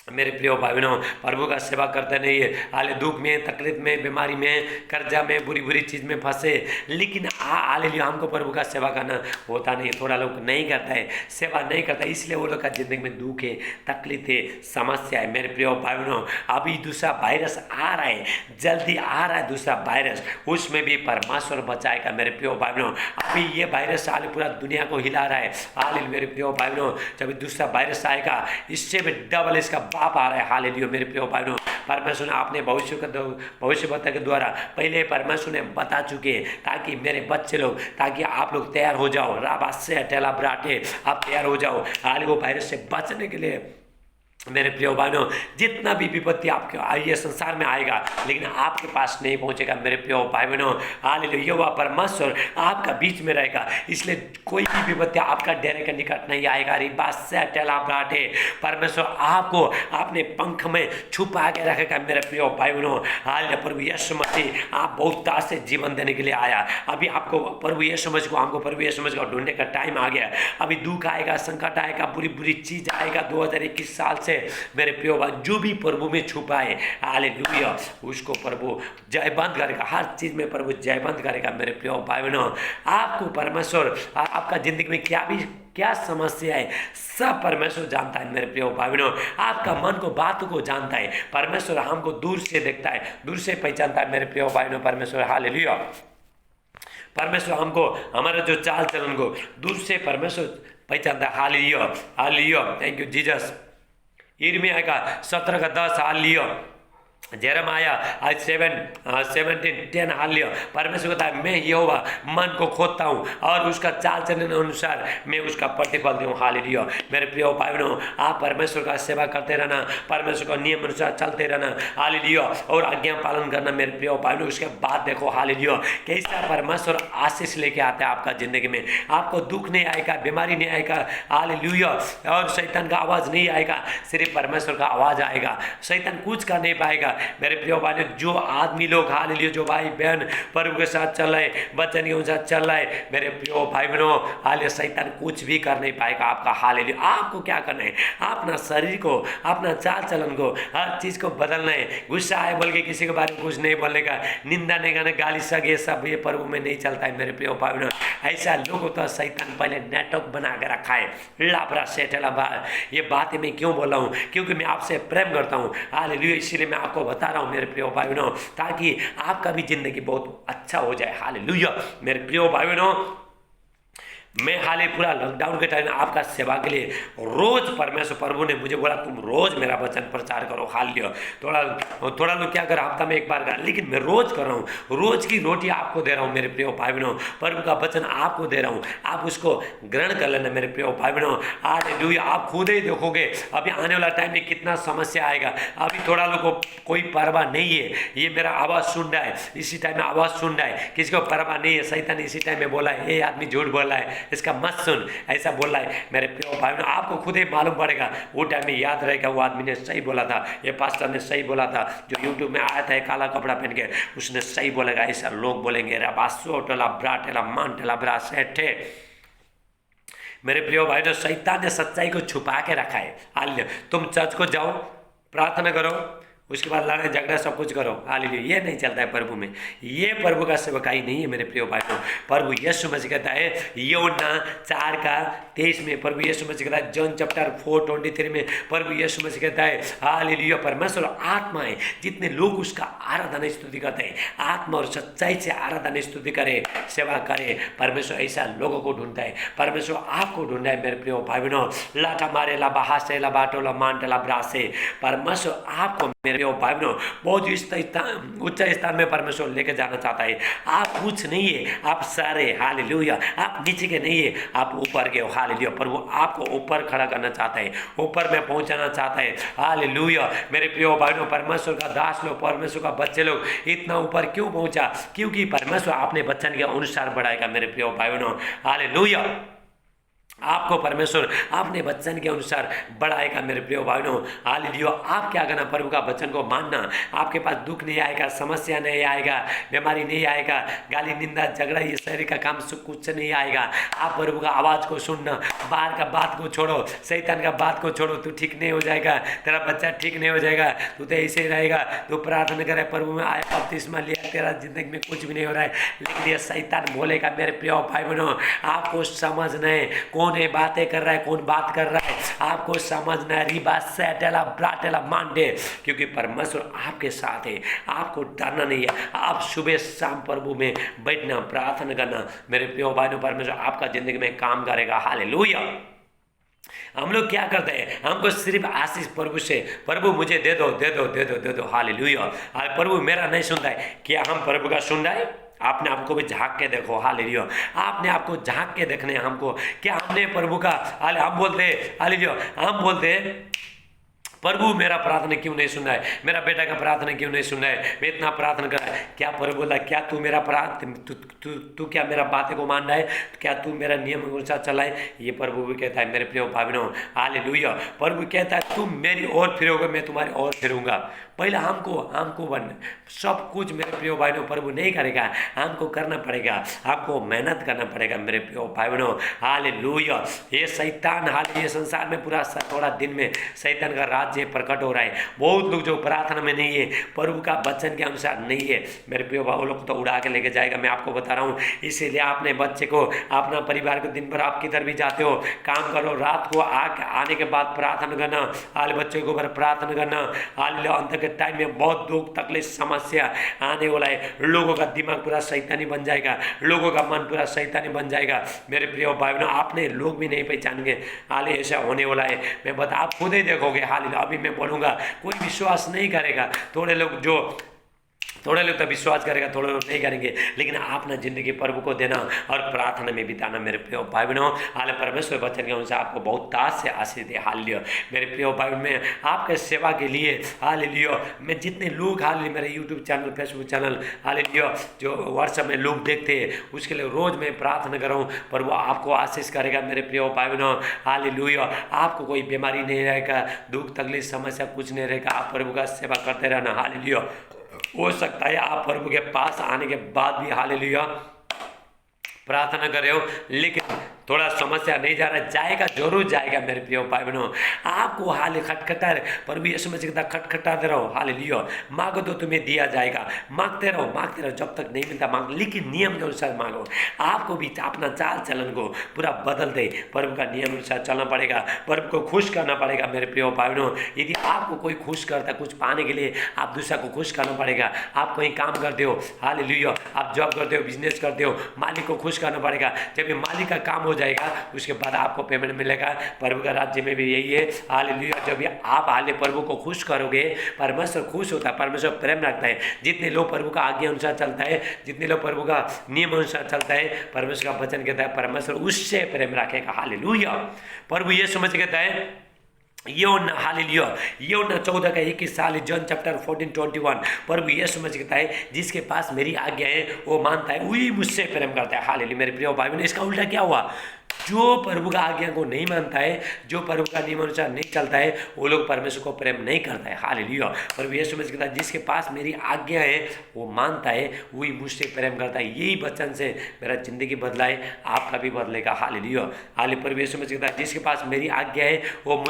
मेरे प्रिय भाई बहनों, प्रभु का सेवा करते नहीं है, हाले दुख में, तकलीफ में, बीमारी में, कर्जा में, बुरी बुरी चीज़ में फंसे। लेकिन हालेलुया हमको प्रभु का सेवा करना होता नहीं है, थोड़ा लोग नहीं करता है, सेवा नहीं करता है, इसलिए वो लोग का जिंदगी में दुख है, तकलीफ है, समस्या है। मेरे प्रिय भाई बहनों अभी दूसरा वायरस आ रहा है, जल्दी आ रहा है दूसरा वायरस, उसमें भी परमेश्वर बचाएगा मेरे प्रिय भाई बहनों। अभी ये वायरस हाल पूरा दुनिया को हिला रहा है, हाल मेरे प्रिय भाई बहनों जब दूसरा वायरस आएगा इससे भी डबल इसका बाप आ रहा है। हालेलुया मेरे प्रिय भाई बहनों, परमेश्वर ने आपने भविष्यवक्ता के द्वारा पहले परमेश्वर ने बता चुके, ताकि मेरे बच्चे लोग, ताकि आप लोग तैयार हो जाओ, राबासे टेला ब्राटे, आप तैयार हो जाओ हाल वो वायरस से बचने के लिए। मेरे प्रिय भाइयों जितना भी विपत्ति आपके ये संसार में आएगा लेकिन आपके पास नहीं पहुंचेगा मेरे प्रिय भाई बहनों। हालेलुया वह परमेश्वर आपका बीच में रहेगा, इसलिए कोई भी विपत्ति आपका डेरे के निकट नहीं आएगा। परमेश्वर आपको अपने पंख में छुपा के रखेगा मेरे प्रिय भाई बहनों। हालेलुया प्रभु यीशु मसीह आप बहुतता से जीवन देने के लिए आया। अभी आपको प्रभु यीशु मसीह को, हमको प्रभु यीशु मसीह को ढूंढने का टाइम आ गया। अभी दुख आएगा, संकट आएगा, बुरी बुरी चीज आएगा 2021 साल से मेरे प्रिय भाई। जो भी प्रभु में छुपा है हालेलुया उसको प्रभु जयबंद करेगा, हर चीज में प्रभु जयबंद करेगा मेरे प्रिय भाई बहनों। आपको परमेश्वर आपका जिंदगी में क्या समस्या है सब परमेश्वर जानता है मेरे प्रिय भाई बहनों। आपका मन को, बातों को जानता है परमेश्वर, हमको दूर से देखता है, दूर से पहचानता है मेरे प्रिय भाई बहनों। परमेश्वर हालेलुया, परमेश्वर हमको हमारा जो चाल चलन को दूर से परमेश्वर पहचानता है। Hallelujah hallelujah, thank you Jesus. यिर्मयाह का 17 का 10 हालेलुया, जेरेमाया 17:10 हालेलुया। परमेश्वर कहता है मैं यहोवा मन को खोदता हूँ और उसका चाल चलन अनुसार मैं उसका प्रतिफल दूँ। हालेलुया मेरे प्रिय भाई बहनों, आप परमेश्वर का सेवा करते रहना, परमेश्वर का नियम अनुसार चलते रहना। हालेलुया और आज्ञा पालन करना मेरे प्रिय भाई बहनों। उसके बाद देखो हालेलुया कैसा परमेश्वर आशीष लेके आता है आपका जिंदगी में। आपको दुख नहीं आएगा, बीमारी नहीं आएगा, हालेलुया, और शैतान का आवाज़ नहीं आएगा, सिर्फ परमेश्वर का आवाज़ आएगा। शैतान कुछ कर नहीं पाएगा मेरे प्रिय भाई। जो आदमी लोग हालेलुया, जो भाई बहन प्रभु के साथ चल रहे, वचन के साथ चल रहे मेरे प्रिय भाई बहनों, हालेलुया शैतान कुछ भी कर नहीं पाएगा आपका। हालेलुया आपको क्या करना है? अपना शरीर को, अपना चाल चलन को, हर चीज को बदलना है। गुस्सा है बोल के किसी के बारे में कुछ नहीं बोलने का, निंदा नहीं करना, गाली सग ये सब ये प्रभु में नहीं चलता है मेरे प्रिय भाई बहनों। ऐसा लोगों तो शैतान पहले नेटवर्क बना के रखा है। लापरा सेठला ये बातें मैं क्यों बोल रहा हूँ? क्योंकि मैं आपसे प्रेम करता हूँ हालेलुया, इसीलिए मैं आपको बता रहा हूँ मेरे प्रिय भाई बहनों, ताकि आपका भी जिंदगी बहुत अच्छा हो जाए। हालेलुया मेरे प्रिय भाई बहनों, मैं हाल पूरा लॉकडाउन के टाइम आपका सेवा के लिए रोज परमेश्वर प्रभु ने मुझे बोला तुम रोज मेरा वचन प्रचार करो। हालेलुया थोड़ा लोग क्या कर हफ्ता में एक बार कर, लेकिन मैं रोज कर रहा हूँ। रोज की रोटी आपको दे रहा हूँ मेरे प्रिय भाई बहनों, प्रभु का वचन आपको दे रहा हूँ, आप उसको ग्रहण कर लेना मेरे प्रिय भाई बहनों। हालेलुया आप खुद ही देखोगे अभी आने वाला टाइम में कितना समस्या आएगा। अभी थोड़ा लोग को कोई परवाह नहीं है, ये मेरा आवाज़ सुन रहा है, इसी टाइम में आवाज़ सुन रहा है, किसी को परवाह नहीं है। शैतान इसी टाइम में बोला है ये आदमी झूठ बोल रहा है, इसका मत सुन, ऐसा बोल रहा है। मेरे प्रिय भाई बहनों, आपको खुद ही मालूम पड़ेगा, वो टाइम में याद रहेगा वो आदमी ने सही बोला था, ये पास्टर ने सही बोला था, जो यूट्यूब में आया था काला कपड़ा पहन के, उसने सही बोलेगा। ऐसा लोग बोलेंगे रबासो टला ब्रा टला मान टला ब्रा सेठे। मेरे प्रिय भाई ने शैतान ने सच्चाई को छुपा के रखा है। हालेलुया। तुम चर्च को जाओ, प्रार्थना करो, उसके बाद लड़ाई झगड़ा सब कुछ करो, हालेलुया। ये नहीं चलता है प्रभु में, ये प्रभु का सेवकाई नहीं है मेरे प्रिय भाइयों। प्रभु यीशु मसीह कहता है यूहन्ना 4:23 में, प्रभु यीशु मसीह कहता है जॉन चैप्टर 4:23 में, प्रभु यीशु मसीह कहता है हालेलुया, परमेश्वर आत्मा है, जितने लोग उसका आराधना स्तुति करते हैं, आत्मा और सच्चाई से आराधना स्तुति करे, सेवा करे, परमेश्वर ऐसा लोगों को ढूंढता है। परमेश्वर आपको ढूंढता है मेरे प्रिय भाई बहनों। लाठा मारे ला बहासे ला बाटो ला मान ला ब्रासे, परमेश्वर आपको मेरे भाई बहनों बहुत उच्च स्थान में परमेश्वर लेके जाना चाहता है। आप कुछ नहीं है, आप सारे, हालेलुया, आप नीचे के नहीं है, आप ऊपर के हो, हालेलुया। प्रभु आपको ऊपर खड़ा करना चाहता है, ऊपर में पहुंचाना चाहता है, हालेलुया। मेरे प्रिय भाई बहनों, परमेश्वर का दास लोग, परमेश्वर का बच्चे लोग इतना ऊपर क्यों पहुंचा? क्योंकि परमेश्वर अपने वचन के अनुसार बढ़ाएगा मेरे प्रिय भाई बहनों, हालेलुया। आपको परमेश्वर अपने वचन के अनुसार बढ़ाएगा मेरे प्रिय भाइयों, हालेलुया। आप क्या करना? प्रभु का वचन को मानना। आपके पास दुख नहीं आएगा, समस्या नहीं आएगा, बीमारी नहीं आएगा, गाली निंदा झगड़ा ये शरीर का काम कुछ नहीं आएगा। आप प्रभु का आवाज़ को सुनना, बाहर का बात को छोड़ो, शैतान का बात को छोड़ो। तू ठीक नहीं हो जाएगा, तेरा बच्चा ठीक नहीं हो जाएगा, तू तो ऐसे ही रहेगा। तू प्रार्थना करे, प्रभु में आया, बपतिस्मा लिया, तेरा जिंदगी में कुछ भी नहीं हो रहा है, लेकिन ये शैतान बोलेगा मेरे प्रिय भाई बहनों, आपको समझना है कौन है बातें कर रहा है, कौन बात कर रहा है, आपको समझना है। रिबा सेटेला ब्राटेला मांडे, क्योंकि परमेश्वर आपके साथ है, आपको डरना नहीं है। आप सुबह शाम प्रभु में बैठना, प्रार्थना करना मेरे प्रिय भाइयों, परमेश्वर आपका जिंदगी में काम करेगा, हालेलुया। हम लोग क्या करते हैं? हमको सिर्फ आशीष प्रभु से, प्रभु मुझे दे दो दे दो दे दो दे दो, हालेलुया। प्रभु मेरा नहीं सुनता है, क्या हम प्रभु का सुन रहे हैं? आपने आपको भी झांक के देखो, हालेलुया। आपने आपको झांक के देखने हमको, क्या हमने प्रभु का, हम बोलते हैं हालेलुया, हम बोलते हैं प्रभु मेरा प्रार्थना क्यों नहीं सुन रहा है, मेरा बेटा का प्रार्थना क्यों नहीं सुन रहा है, मैं इतना प्रार्थना कर रहा है। क्या प्रभु बोला, क्या तू मेरा तू क्या मेरा बातें को मान रहा है? क्या तू मेरा नियम अनुसार चला है? ये प्रभु भी कहता है मेरे प्रिय भाई बहनों, हालेलुया। प्रभु कहता है तुम मेरी ओर फिरोगे, मैं तुम्हारी ओर फिरूंगा। पहले हमको बन सब कुछ मेरे प्रिय भाई बहनों प्रभु नहीं करेगा, हमको करना पड़ेगा, हमको मेहनत करना पड़ेगा मेरे प्रिय भाई बहनों, हालेलुया। ये शैतान ये संसार में पूरा थोड़ा दिन में शैतान का राज्य प्रकट हो रहा है। बहुत लोग जो प्रार्थना में नहीं है, प्रभु का वचन के अनुसार नहीं है, मेरे प्रिय भाई लोग तो उड़ा के लेके जाएगा, मैं आपको बता रहा हूँ। इसीलिए अपने बच्चे को, अपना परिवार को, दिन भर आप किधर भी जाते हो काम करो, रात को आने के बाद प्रार्थना करना, हाल बच्चों के ऊपर प्रार्थना करना, हाल अंत के टाइम में बहुत दुख तकलीफ समस्या आने वाला है। लोगों का दिमाग पूरा शैतानी बन जाएगा, लोगों का मन पूरा शैतानी बन जाएगा मेरे प्रिय भाई बहनों। आपने लोग भी नहीं पहचानेंगे, हाल ऐसा होने वाला है। मैं बता, आप खुद ही देखोगे, हाल अभी मैं बोलूँगा, कोई विश्वास नहीं करेगा। थोड़े लोग तो विश्वास करेगा, थोड़े लोग नहीं करेंगे, लेकिन आपने जिंदगी प्रभु को देना और प्रार्थना में बिताना मेरे प्रिय भाई बहनों। हाल परमेश्वर वचन के अनुसार आपको बहुत ताज से आशीष दे, हालेलुया। मेरे प्रिय भाई बहनों, में आपके सेवा के लिए, हालेलुया, मैं जितने लोग हाल मेरे YouTube channel, Facebook channel, hallelujah, जो व्हाट्सएप में लोग देखते हैं, उसके लिए रोज़ मैं प्रार्थना कर रहा हूँ, प्रभु आपको आशीष करेगा मेरे प्रिय भाई बहनों, हालेलुया। आपको कोई बीमारी नहीं रहेगा, दुख तकलीफ समस्या कुछ नहीं रहेगा। आप प्रभु का सेवा करते रहना, हालेलुया। हो सकता है आप प्रभु के पास आने के बाद भी, हालेलुया, प्रार्थना कर रहे हो, लेकिन थोड़ा समस्या नहीं जा रहा, जाएगा, जरूर जाएगा मेरे प्रिय भाई बहनों। आपको हाल खटखटा प्रभु यीशु मसीह का खटखटाते रहो, हालेलुया। मांगो तो तुम्हें दिया जाएगा, मांगते रहो जब तक नहीं मिलता मांग, लेकिन नियम के अनुसार मांगो। आपको भी अपना चाल चलन को पूरा बदल दे, प्रभु का नियम अनुसार चलना पड़ेगा, प्रभु को खुश करना पड़ेगा मेरे प्रिय भाई बहनों। यदि आपको कोई खुश करता, कुछ पाने के लिए आप दूसरा को खुश करना पड़ेगा। आप कहीं काम करते हो, हालेलुया, आप जॉब करते हो, बिजनेस करते हो, मालिक को खुश करना पड़ेगा। जब ये मालिक का काम हो जाएगा, उसके बाद आपको पेमेंट मिलेगा। प्रभु का राज्य में भी यही है, हालेलुया। जब आप हाल प्रभु को खुश करोगे, परमेश्वर खुश होता है, परमेश्वर प्रेम रखता है। जितने लोग प्रभु का आज्ञा अनुसार चलता है, जितने लोग प्रभु का नियम अनुसार चलता है, परमेश्वर का वचन कहता है परमेश्वर उससे प्रेम रखेगा, हालेलुया। प्रभु ये समझ कहता है यूहन्ना हालेलुया, यूहन्ना 14 का 21 साल, जॉन चैप्टर 14:21, प्रभु यीशु मसीह कहता है जिसके पास मेरी आज्ञा है वो मानता है वही मुझसे प्रेम करता है। हालेलुया मेरे प्रिय भाई बहन, इसका उल्टा क्या हुआ? जो प्रभु का आज्ञा को नहीं मानता है, जो प्रभु का नियम अनुसार नहीं चलता है, वो लोग परमेश्वर को प्रेम नहीं करता है। हालेलुया, प्रभु यीशु मसीह कहता है जिसके पास मेरी आज्ञा है वो मानता है वही मुझसे प्रेम करता है। यही वचन से मेरा जिंदगी बदला है, आपका भी बदलेगा। हालेलुया, हालेलुया, प्रभु यीशु मसीह कहता है जिसके पास मेरी आज्ञा है वो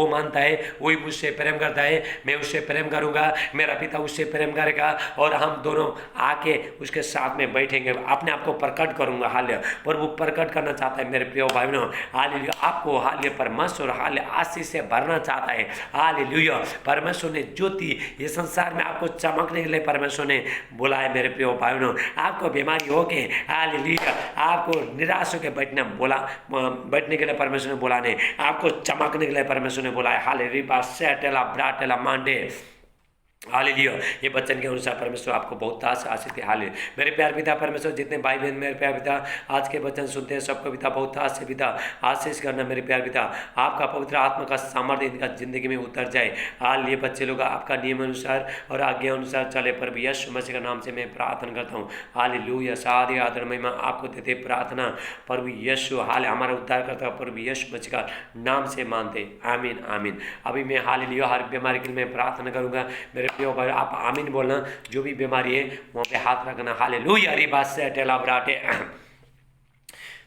मानता है वही मुझसे प्रेम करता है। मैं उससे प्रेम करूंगा, मेरा पिता उससे प्रेम करेगा और हम दोनों आके उसके साथ में बैठेंगे, अपने आप को प्रकट करूंगा। हालेलुया, प्रभु प्रकट करना चाहता है मेरे प्रिय भाई बहनों। हालेलुया, आपको हालेलुया परमेश्वर हालेलुया आशीष से भरना चाहता है। हालेलुया, परमेश्वर ने ज्योति ये संसार में आपको चमकने के लिए परमेश्वर ने बोला है मेरे प्रिय भाई बहनों। आपको बीमारी हो के हालेलुया, आपको निराश होकर बैठने के लिए परमेश्वर ने बोला नहीं, आपको चमकने के लिए परमेश्वर ने बोला है। हालेलुया, सेटेला ब्राटेला मांडे, हालेलुया, ये वचन के अनुसार परमेश्वर आपको बहुत आशीष दे। हालेलुया, मेरे प्यार पिता परमेश्वर, जितने भाई बहन मेरे प्यार पिता आज के वचन सुनते हैं सबको पिता बहुत आशीष करना मेरे प्यार पिता। आपका पवित्र आत्मा का सामर्थ्य इनका जिंदगी में उतर जाए। हाल ये बच्चे लोग आपका नियम अनुसार और आज्ञा अनुसार चले। प्रभु यीशु मसीह का नाम से मैं प्रार्थना करता हूँ। हालेलुया, सारी आदर महिमा आपको देते प्रार्थना प्रभु यीशु हाल हमारा उद्धार करता प्रभु यीशु मसीह का नाम से मानते। आमीन आमीन। अभी मैं हालेलुया हर बीमारी के लिए मैं प्रार्थना करूँगा। मेरे प्रिय भाई आप आमीन बोलना, जो भी बीमारी है वहाँ पे हाथ रखना। हालेलुया, री बात से टेला ब्राटे।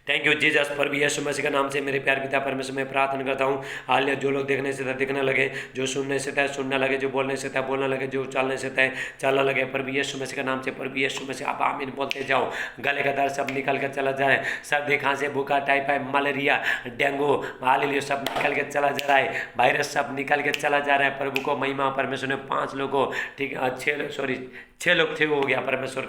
थैंक यू जीसस, प्रभु यीशु मसीह के नाम से मेरे प्यार पिता परमेश्वर में प्रार्थना करता हूँ। हालेलुया, जो लोग देखने से था देखने लगे, जो सुनने से था सुनने लगे, जो बोलने से था बोलने लगे, जो चलने से था चलने लगे, प्रभु यीशु मसीह के नाम से। प्रभु यीशु मसीह आप आमीन बोलते जाओ। गले का दर्द सब निकल कर चला जा रहा है, सर्दी खांसी बुखार टाइफाइड मलेरिया डेंगू हालेलुया सब निकल के चला जा रहा है, वायरस सब निकल के चला जा रहा है। प्रभु को महिमा, परमेश्वर ने 5 लोगों ठीक 6 लोग ठीक हो गया परमेश्वर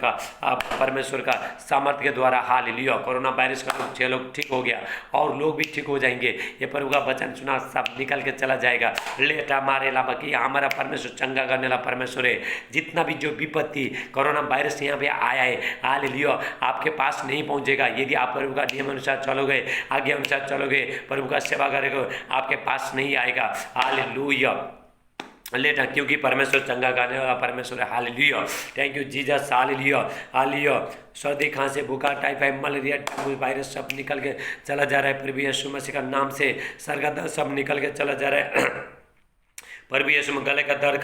का सामर्थ्य के द्वारा। हालेलुया, कोरोना वायरस का 6 लोग ठीक हो गया और लोग भी ठीक हो जाएंगे। ये प्रभु का वचन सुना सब निकल के चला जाएगा। लेटा मारे ला बाकी हमारा परमेश्वर चंगा करने वाला परमेश्वर है। जितना भी जो विपत्ति कोरोना वायरस यहाँ पे आया है हालेलुया आपके पास नहीं पहुँचेगा यदि आप प्रभु का नियम अनुसार चलोगे, आज्ञा अनुसार चलोगे, प्रभु का सेवा करोगे, आपके पास नहीं आएगा। हालेलुया लेटा, क्योंकि परमेश्वर चंगा करने वाला परमेश्वर है। Hallelujah, thank you Jesus. Hallelujah, hallelujah, सर्दी खांसी बुखार टाइफाइड मलेरिया डेंगू वायरस सब निकल के चला जा रहा है प्रभु यीशु मसीह का नाम से। सर का दर्द सब निकल के चला जा रहा है प्रभु यीशु में। गले का दर्द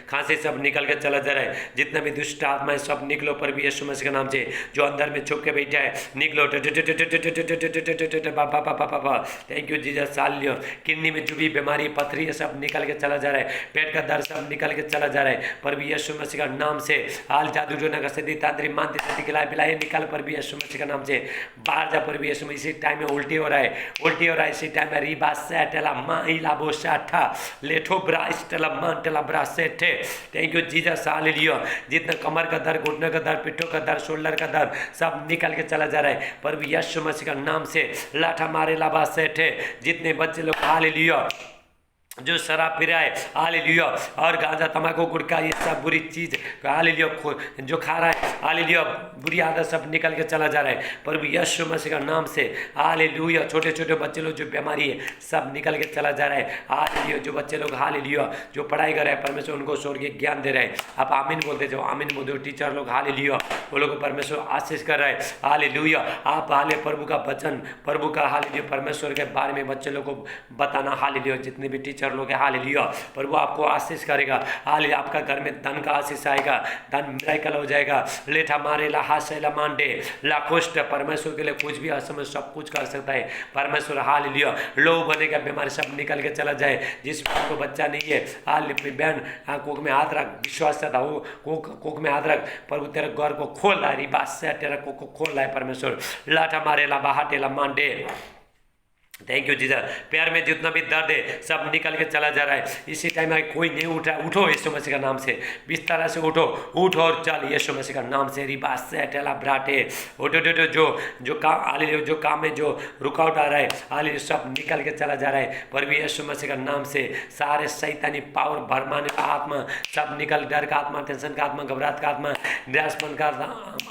खांसी सब निकल के चला जा रहा है। जितना भी दुष्ट आत्मा है सब निकलो प्रभु यीशु मसीह के नाम से। जो अंदर में छुप के बैठा है निकलो। Thank you Jesus. Hallelujah, kidney में जो भी बीमारी पथरी है सब निकल के चला जा रहा है। पेट का दर्द सब निकल के चला जा रहा है प्रभु यीशु मसीह का नाम से। हाल जादू टोना का सदी तांत्रिक मानते सदी खिलाए पिलाए निकाल प्रभु यीशु मसीह का नाम से। बाहर जा प्रभु यीशु मसीह। इसी टाइम में उल्टी हो रहा है इसी टाइम में रीबा सेटला माइला बोशाठा लेठो थैंक यू जीसस। हालेलुया, जितना कमर का दर्द, घुटने का दर्द, पिट्ठों का दर्द, शोल्डर का दर्द सब निकल के चला जा रहा है प्रभु यीशु मसीह का नाम से। लाठा मारे लाभा सेठे जितने बच्चे लोग हालेलुया जो शराब पी रहा है हालेलुया और गांजा तंबाकू गुटखा ये सब बुरी चीज हालेलुया जो खा रहा है हालेलुया बुरी आदत सब निकल के चला जा रहा है प्रभु यीशु मसीह का नाम से। हालेलुया, छोटे छोटे बच्चे लोग जो बीमारी है सब निकल के चला जा रहा है। हालेलुया, जो बच्चे लोग हालेलुया जो पढ़ाई कर रहे हैं परमेश्वर उनको स्वर्गीय ज्ञान दे रहे हैं। आप आमीन बोलते जाओ, आमीन बोलते। टीचर लोग हालेलुया वो लोग परमेश्वर आशीष कर रहे हैं। हालेलुया, आप हाले प्रभु का वचन प्रभु का हालेलुया परमेश्वर के बारे में बच्चे लोग को बताना। हालेलुया, जितने भी टीचर लोग हैं हालेलुया प्रभु आपको आशीष करेगा। हालेलुया, आपका घर में धन का आशीष आएगा, धन मिराकल हो जाएगा। लेठा मारे ला हासेला मांडे ला खुष्ट, परमेश्वर के लिए कुछ भी असमझ सब कुछ कर सकता है परमेश्वर। हालेलुया, लो बनेगा, बीमारी सब निकल के चला जाए। जिस को बच्चा नहीं है हालेलुया बहन कोख में हाथ रख, विश्वास से था वो कोख में हाथ रख, प्रभु तेरे घर को खोल रहा है, बात से तेरा कोख को खोल रहा है परमेश्वर। लाठा मारे ला बाहाटे ला मांडे। Thank you Jesus. पैर में जितना भी दर्द है सब निकल के चला जा रहा है। इसी टाइम में कोई नहीं उठा, उठो यीशु मसीह का नाम से, बिस्तर से उठो और चल यीशु मसीह का नाम से। रिबास से टेला ब्राटे उठो जो काम हालेलुया जो काम में जो रुकावट आ रहा है हालेलुया सब निकल के चला जा रहा है प्रभु यीशु मसीह का नाम से। सारे शैतानी पावर भरमाने का आत्मा सब निकल, डर का आत्मा, टेंशन का आत्मा, घबराहट का आत्मा, निराशपन का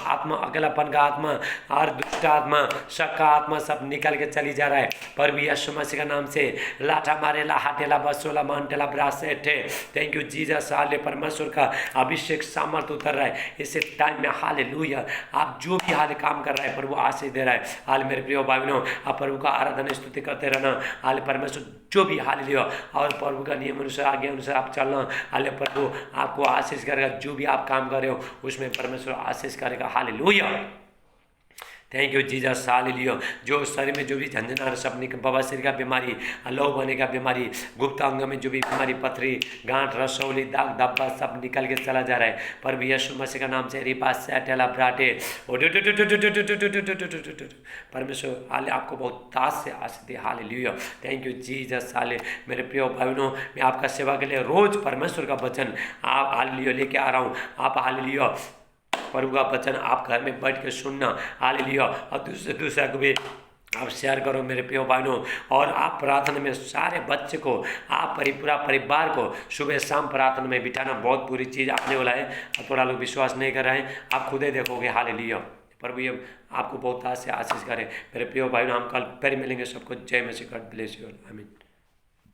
आत्मा, अकेलापन का आत्मा और दुष्ट आत्मा, शक का आत्मा सब निकल के चली जा रहा है प्रभु यीशु मसीह का नाम से लाठा मारेला हाटेला बसोला मानटेला ब्रासे थे। थैंक यू जीसस, हाले परमेश्वर का अभिषेक सामर्थ उतर रहा है इस टाइम में। हालेलुया, आप जो भी हाल काम कर रहा है प्रभु आशीष दे रहा है। हाल मेरे प्रिय भाई बहनों, आप प्रभु का आराधना स्तुति करते रहना। हाल परमेश्वर जो भी हाल लियो और प्रभु का नियम अनुसार आगे अनुसार आप चलना। हाल प्रभु आपको आशीष करेगा। जो भी आप काम कर रहे हो उसमें परमेश्वर आशीष करेगा। Hallelujah, thank you Jesus, hallelujah. जो शरीर में जो भी झंझनाहट सपने बवासीर का बीमारी, लहू बने का बीमारी, गुप्त अंग में जो भी बीमारी, पथरी, गांठ, रसौली, दाग धब्बा सब निकल के चला जा रहा है पर यीशु मसीह का नाम से। रिपास सैटेला ब्राटे परमेश्वर हाले आपको बहुत ताज से आशीष दे। Hallelujah, thank you Jesus. हाले मेरे प्रिय भाई बहनों, मैं आपका सेवा के लिए रोज परमेश्वर का वचन आप हालेलुया लेके आ रहा हूँ। आप हालेलुया प्रभु का वचन आप घर में बैठ के सुनना। हालेलुया, और दूसरा को भी आप शेयर करो मेरे प्रिय भाइयों। और आप प्रार्थना में सारे बच्चे को, आप पूरा परिवार को सुबह शाम प्रार्थना में बिठाना बहुत बुरी चीज़ आने वाला है। थोड़ा लोग विश्वास नहीं कर रहे हैं, आप खुद ही देखोगे। हालेलुया, प्रभु ये आपको बहुत से आशीष करे मेरे प्रिय भाइयों। हम कल फिर मिलेंगे। सबको जय मसीह, गॉड ब्लेस यू, आमीन।